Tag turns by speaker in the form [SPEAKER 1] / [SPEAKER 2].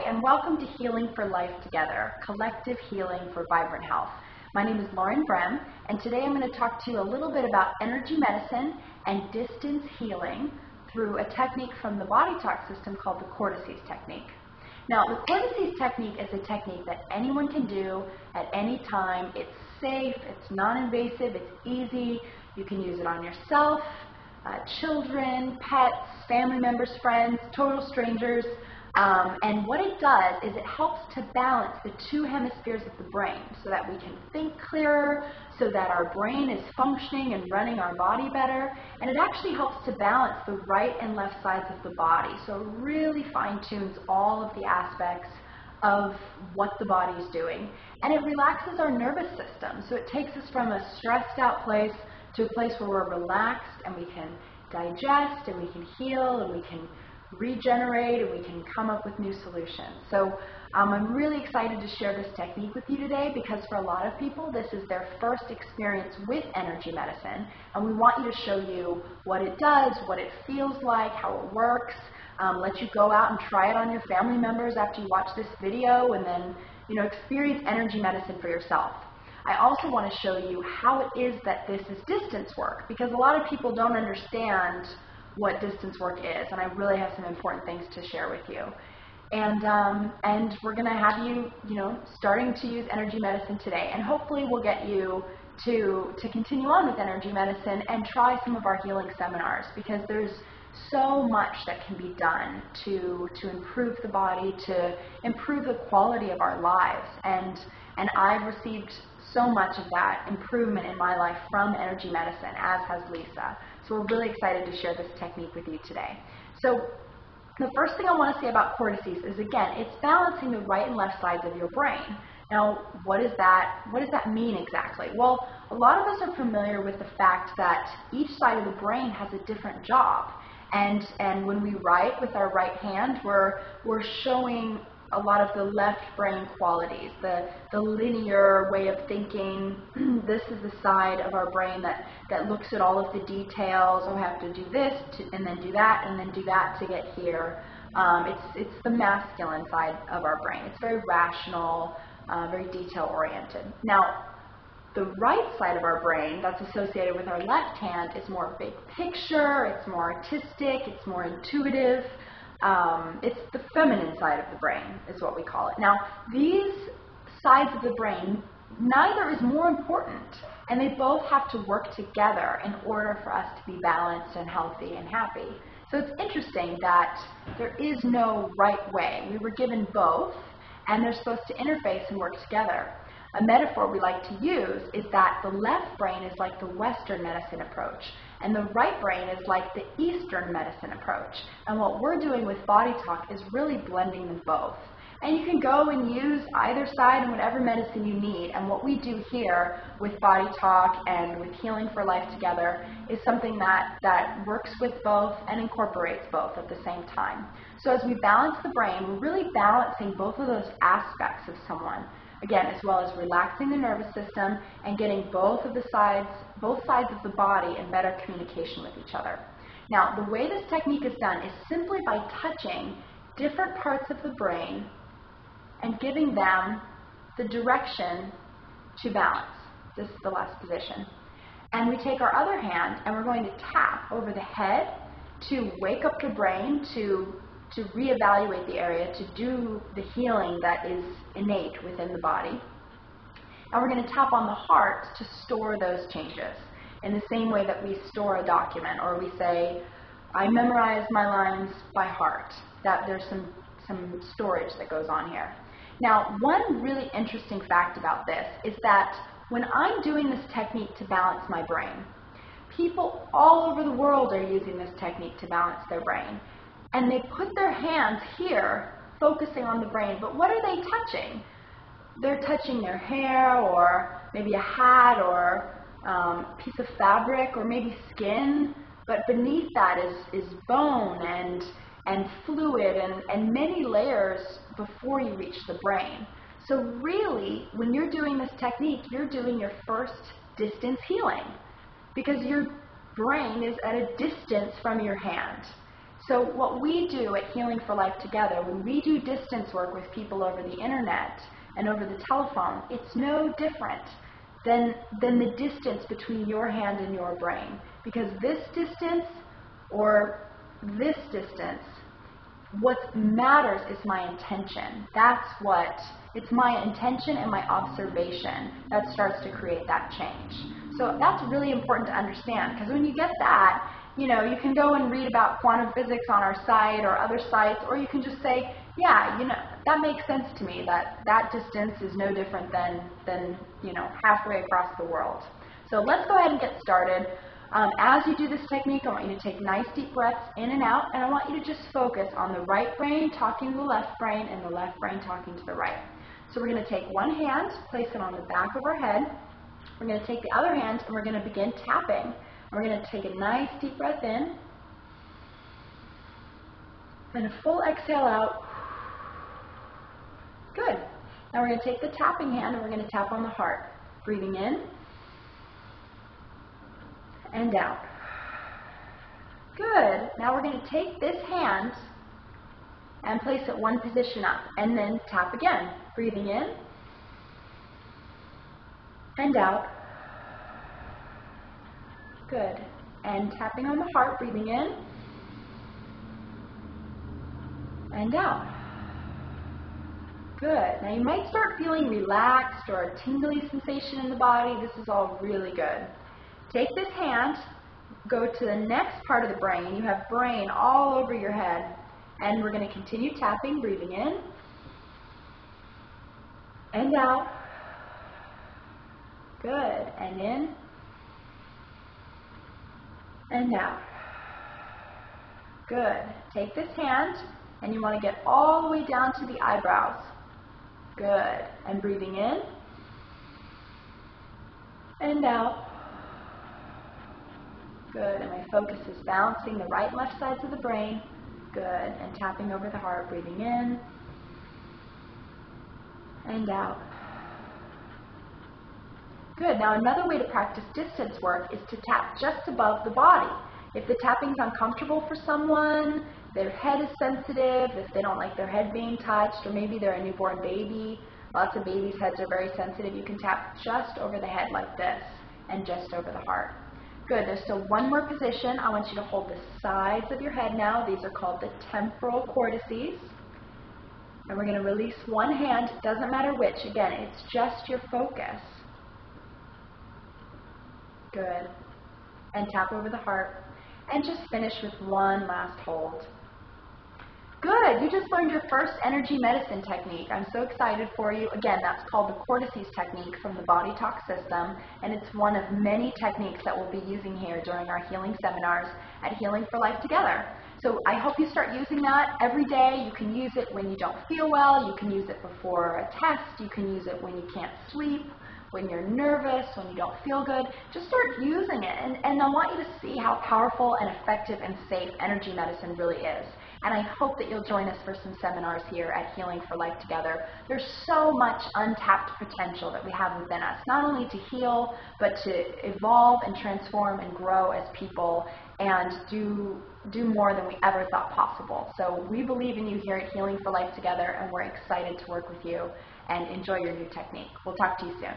[SPEAKER 1] and welcome to Healing for Life Together, collective healing for vibrant health. My name is Brain.m4v, and today I'm going to talk to you a little bit about energy medicine and distance healing through a technique from the body talk system called the cortices technique. Now, the cortices technique is a technique that anyone can do at any time. It's safe, it's non-invasive, it's easy. You can use it on yourself, children, pets, family members, friends, total strangers. And what it does is it helps to balance the two hemispheres of the brain so that we can think clearer, so that our brain is functioning and running our body better. And it actually helps to balance the right and left sides of the body. So it really fine-tunes all of the aspects of what the body is doing. And it relaxes our nervous system. So it takes us from a stressed out place to a place where we're relaxed and we can digest and we can heal and we can regenerate and we can come up with new solutions. So I'm really excited to share this technique with you today because for a lot of people this is their first experience with energy medicine, and we want you to show you what it does, what it feels like, how it works, let you go out and try it on your family members after you watch this video, and then experience energy medicine for yourself. I also want to show you how it is that this is distance work, because a lot of people don't understand what distance work is, and I really have some important things to share with you. And we're going to have you, starting to use energy medicine today, and hopefully we'll get you to continue on with energy medicine and try some of our healing seminars, because there's so much that can be done to improve the body, to improve the quality of our lives, and I've received so much of that improvement in my life from energy medicine, as has Lisa. So we're really excited to share this technique with you today. So the first thing I want to say about cortices is, again, it's balancing the right and left sides of your brain. Now, what does that mean exactly? Well, a lot of us are familiar with the fact that each side of the brain has a different job. And when we write with our right hand, we're showing a lot of the left brain qualities, the linear way of thinking. This is the side of our brain that looks at all of the details. Oh, I have to do this and then do that and then do that to get here. It's the masculine side of our brain. It's very rational, very detail oriented. Now, the right side of our brain that's associated with our left hand is more big picture, it's more artistic, it's more intuitive. It's the feminine side of the brain is what we call it. Now, these sides of the brain, neither is more important, and they both have to work together in order for us to be balanced and healthy and happy. So it's interesting that there is no right way. We were given both, and they're supposed to interface and work together. A metaphor we like to use is that the left brain is like the Western medicine approach, and the right brain is like the Eastern medicine approach. And what we're doing with Body Talk is really blending them both. And you can go and use either side in whatever medicine you need. And what we do here with Body Talk and with Healing for Life Together is something that works with both and incorporates both at the same time. So as we balance the brain, we're really balancing both of those aspects of someone. Again, as well as relaxing the nervous system and getting both sides of the body in better communication with each other. Now, the way this technique is done is simply by touching different parts of the brain and giving them the direction to balance. This is the last position. And we take our other hand and we're going to tap over the head to wake up the brain, to reevaluate the area, to do the healing that is innate within the body. And we're going to tap on the heart to store those changes in the same way that we store a document, or we say, I memorize my lines by heart. That there's some storage that goes on here. Now, one really interesting fact about this is that when I'm doing this technique to balance my brain, people all over the world are using this technique to balance their brain. And they put their hands here, focusing on the brain. But what are they touching? They're touching their hair, or maybe a hat, or a piece of fabric, or maybe skin. But beneath that is bone and fluid and many layers before you reach the brain. So really, when you're doing this technique, you're doing your first distance healing, because your brain is at a distance from your hand. So what we do at Healing for Life Together, when we do distance work with people over the internet and over the telephone, it's no different than the distance between your hand and your brain. Because this distance or this distance, what matters is my intention. It's my intention and my observation that starts to create that change. So that's really important to understand, because when you get that, you can go and read about quantum physics on our site or other sites, or you can just say, yeah, that makes sense to me, that distance is no different than halfway across the world. So let's go ahead and get started. As you do this technique, I want you to take nice deep breaths in and out, and I want you to just focus on the right brain talking to the left brain and the left brain talking to the right. So we're going to take one hand, place it on the back of our head. We're going to take the other hand, and we're going to begin tapping. We're going to take a nice deep breath in, and a full exhale out. Good. Now we're going to take the tapping hand, and we're going to tap on the heart. Breathing in and out. Good. Now we're going to take this hand and place it one position up, and then tap again. Breathing in and out. Good. And tapping on the heart, breathing in and out. Good. Now you might start feeling relaxed or a tingly sensation in the body. This is all really good. Take this hand, go to the next part of the brain. You have brain all over your head. And we're going to continue tapping, breathing in and out. Good. And in and out. Good. Take this hand, and you want to get all the way down to the eyebrows. Good. And breathing in and out. Good. And my focus is balancing the right and left sides of the brain. Good. And tapping over the heart, breathing in and out. Good. Now another way to practice distance work is to tap just above the body. If the tapping's uncomfortable for someone, their head is sensitive, if they don't like their head being touched, or maybe they're a newborn baby, lots of babies' heads are very sensitive, you can tap just over the head like this and just over the heart. Good. There's still one more position. I want you to hold the sides of your head now. These are called the temporal cortices. And we're going to release one hand. It doesn't matter which. Again, it's just your focus. Good. And tap over the heart. And just finish with one last hold. Good. You just learned your first energy medicine technique. I'm so excited for you. Again, that's called the cortices technique from the Body Talk system, and it's one of many techniques that we'll be using here during our healing seminars at Healing for Life Together. So I hope you start using that every day. You can use it when you don't feel well. You can use it before a test. You can use it when you can't sleep, when you're nervous, when you don't feel good. Just start using it, and I want you to see how powerful and effective and safe energy medicine really is. And I hope that you'll join us for some seminars here at Healing for Life Together. There's so much untapped potential that we have within us, not only to heal, but to evolve and transform and grow as people and do more than we ever thought possible. So we believe in you here at Healing for Life Together, and we're excited to work with you and enjoy your new technique. We'll talk to you soon.